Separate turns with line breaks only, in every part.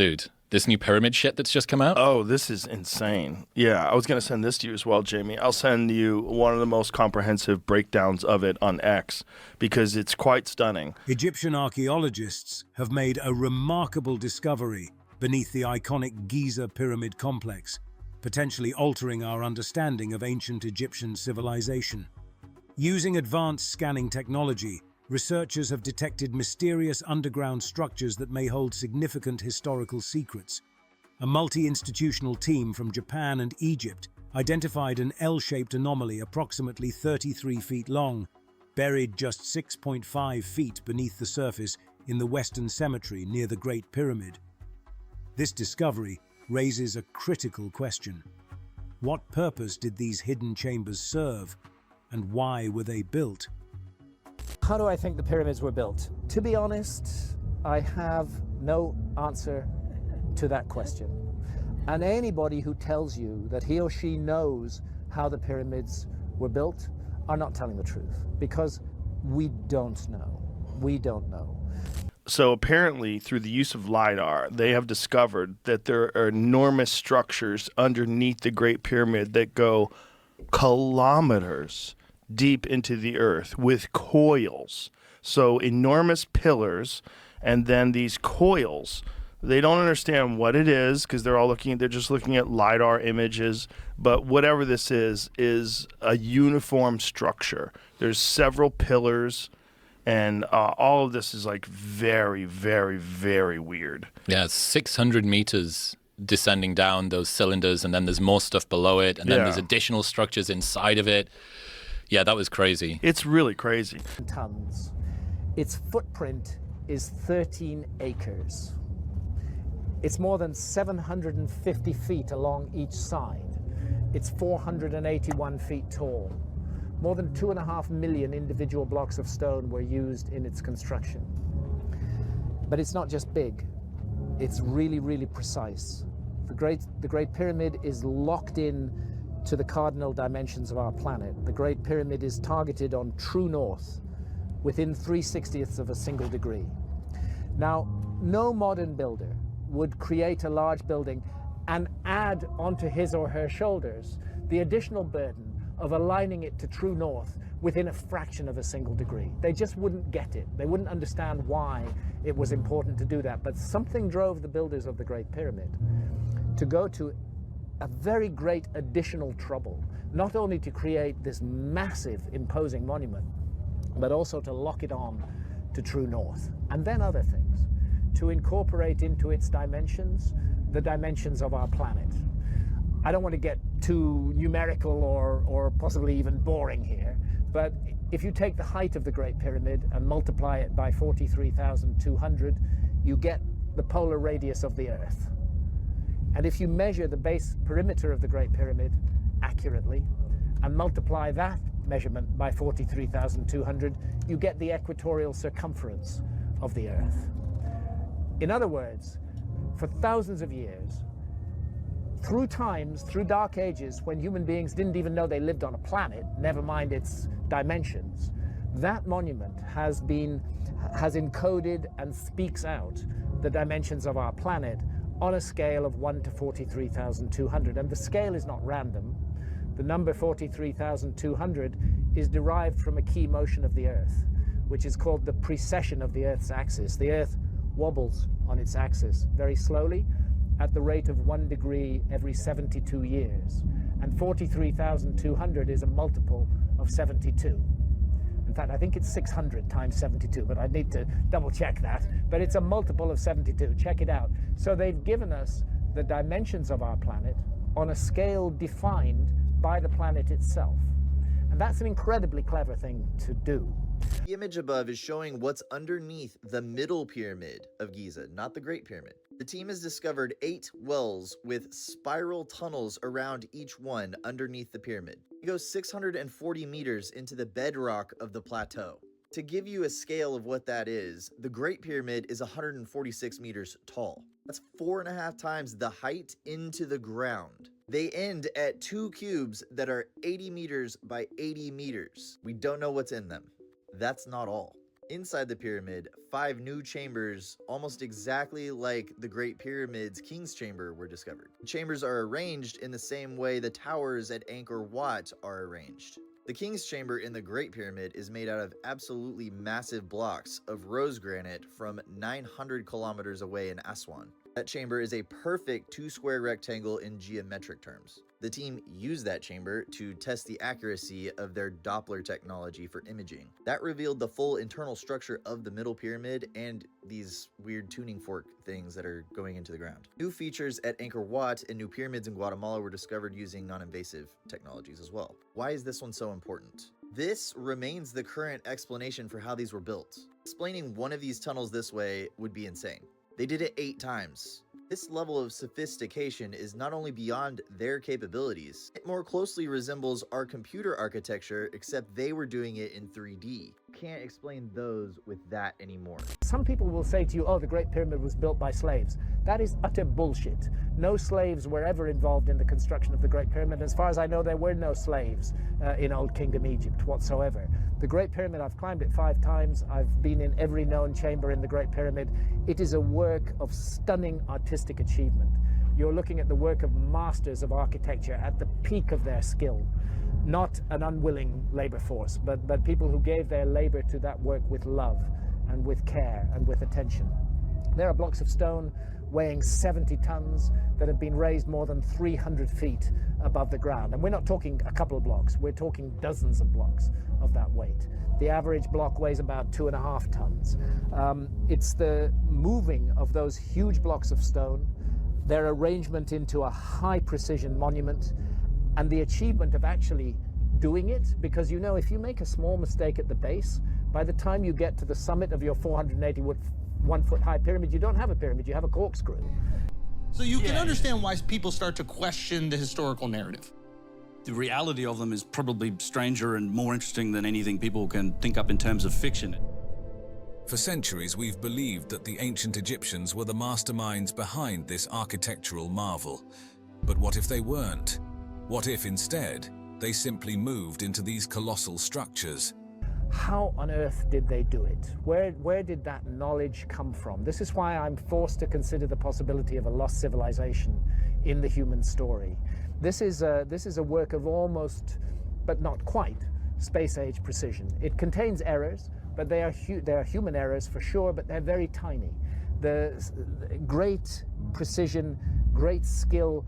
Dude, this new pyramid shit that's just come out?
Oh, this is insane. Yeah, I was going to send this to you as well, Jamie. I'll send you one of the most comprehensive breakdowns of it on X because it's quite stunning.
Egyptian archaeologists have made a remarkable discovery beneath the iconic Giza pyramid complex, potentially altering our understanding of ancient Egyptian civilization. Using advanced scanning technology, researchers have detected mysterious underground structures that may hold significant historical secrets. A multi-institutional team from Japan and Egypt identified an L-shaped anomaly approximately 33 feet long, buried just 6.5 feet beneath the surface in the Western Cemetery near the Great Pyramid. This discovery raises a critical question. What purpose did these hidden chambers serve, and why were they built?
How do I think the pyramids were built? To be honest, I have no answer to that question. And anybody who tells you that he or she knows how the pyramids were built are not telling the truth, because we don't know. We don't know.
So apparently, through the use of LiDAR, they have discovered that there are enormous structures underneath the Great Pyramid that go kilometers deep into the earth with coils. So enormous pillars, and then these coils. They don't understand what it is because they're just looking at LiDAR images. But whatever this is a uniform structure. There's several pillars, and all of this is like very, very, very weird.
Yeah, it's 600 meters descending down those cylinders, and then there's more stuff below it, and then there's additional structures inside of it. Yeah, that was crazy.
It's really crazy.
Tons. Its footprint is 13 acres. It's more than 750 feet along each side. It's 481 feet tall. More than 2.5 million individual blocks of stone were used in its construction. But it's not just big. It's really, really precise. The Great Pyramid is locked in to the cardinal dimensions of our planet. The Great Pyramid is targeted on true north, within 3/60ths of a single degree. Now, no modern builder would create a large building and add onto his or her shoulders the additional burden of aligning it to true north within a fraction of a single degree. They just wouldn't get it. They wouldn't understand why it was important to do that. But something drove the builders of the Great Pyramid to go to a very great additional trouble, not only to create this massive, imposing monument, but also to lock it on to true north. And then other things, to incorporate into its dimensions the dimensions of our planet. I don't want to get too numerical or possibly even boring here, but if you take the height of the Great Pyramid and multiply it by 43,200, you get the polar radius of the Earth. And if you measure the base perimeter of the Great Pyramid accurately and multiply that measurement by 43,200, you get the equatorial circumference of the Earth. In other words, for thousands of years, through times, through dark ages, when human beings didn't even know they lived on a planet, never mind its dimensions, that monument has encoded and speaks out the dimensions of our planet on a scale of 1 to 43,200. And the scale is not random. The number 43,200 is derived from a key motion of the Earth, which is called the precession of the Earth's axis. The Earth wobbles on its axis very slowly at the rate of 1 degree every 72 years. And 43,200 is a multiple of 72. In fact, I think it's 600 times 72, but I need to double check that. But it's a multiple of 72. Check it out. So they've given us the dimensions of our planet on a scale defined by the planet itself. And that's an incredibly clever thing to do.
The image above is showing what's underneath the middle pyramid of Giza, not the Great Pyramid. The team has discovered 8 wells with spiral tunnels around each one underneath the pyramid. It goes 640 meters into the bedrock of the plateau. To give you a scale of what that is, the Great Pyramid is 146 meters tall. That's 4.5 times the height into the ground. They end at 2 cubes that are 80 meters by 80 meters. We don't know what's in them. That's not all. Inside the pyramid, 5 new chambers, almost exactly like the Great Pyramid's King's Chamber, were discovered. The chambers are arranged in the same way the towers at Angkor Wat are arranged. The King's Chamber in the Great Pyramid is made out of absolutely massive blocks of rose granite from 900 kilometers away in Aswan. That chamber is a perfect 2-square rectangle in geometric terms. The team used that chamber to test the accuracy of their Doppler technology for imaging. That revealed the full internal structure of the middle pyramid and these weird tuning fork things that are going into the ground. New features at Angkor Wat and new pyramids in Guatemala were discovered using non-invasive technologies as well. Why is this one so important? This remains the current explanation for how these were built. Explaining one of these tunnels this way would be insane. They did it 8 times. This level of sophistication is not only beyond their capabilities, it more closely resembles our computer architecture, except they were doing it in 3D. Can't explain those with that anymore.
Some people will say to you, oh, the Great Pyramid was built by slaves. That is utter bullshit. No slaves were ever involved in the construction of the Great Pyramid. As far as I know, there were no slaves in Old Kingdom Egypt whatsoever. The Great Pyramid, I've climbed it 5 times. I've been in every known chamber in the Great Pyramid. It is a work of stunning artistic achievement. You're looking at the work of masters of architecture at the peak of their skill. Not an unwilling labor force, but people who gave their labor to that work with love and with care and with attention. There are blocks of stone weighing 70 tons that have been raised more than 300 feet above the ground. And we're not talking a couple of blocks, we're talking dozens of blocks of that weight. The average block weighs about 2.5 tons. It's the moving of those huge blocks of stone, their arrangement into a high precision monument, and the achievement of actually doing it, because you know, if you make a small mistake at the base, by the time you get to the summit of your 481-foot high pyramid, you don't have a pyramid, you have a corkscrew.
So you can understand why people start to question the historical narrative.
The reality of them is probably stranger and more interesting than anything people can think up in terms of fiction.
For centuries, we've believed that the ancient Egyptians were the masterminds behind this architectural marvel. But what if they weren't? What if instead, they simply moved into these colossal structures?
How on earth did they do it? Where did that knowledge come from? This is why I'm forced to consider the possibility of a lost civilization in the human story. This is a work of almost, but not quite, space-age precision. It contains errors, but they are human errors for sure, but they're very tiny. The great precision, great skill,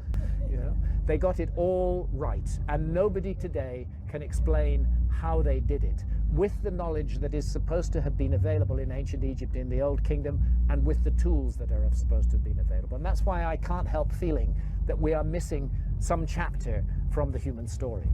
you know, they got it all right, and nobody today can explain how they did it with the knowledge that is supposed to have been available in ancient Egypt in the Old Kingdom, and with the tools that are supposed to have been available. And that's why I can't help feeling that we are missing some chapter from the human story.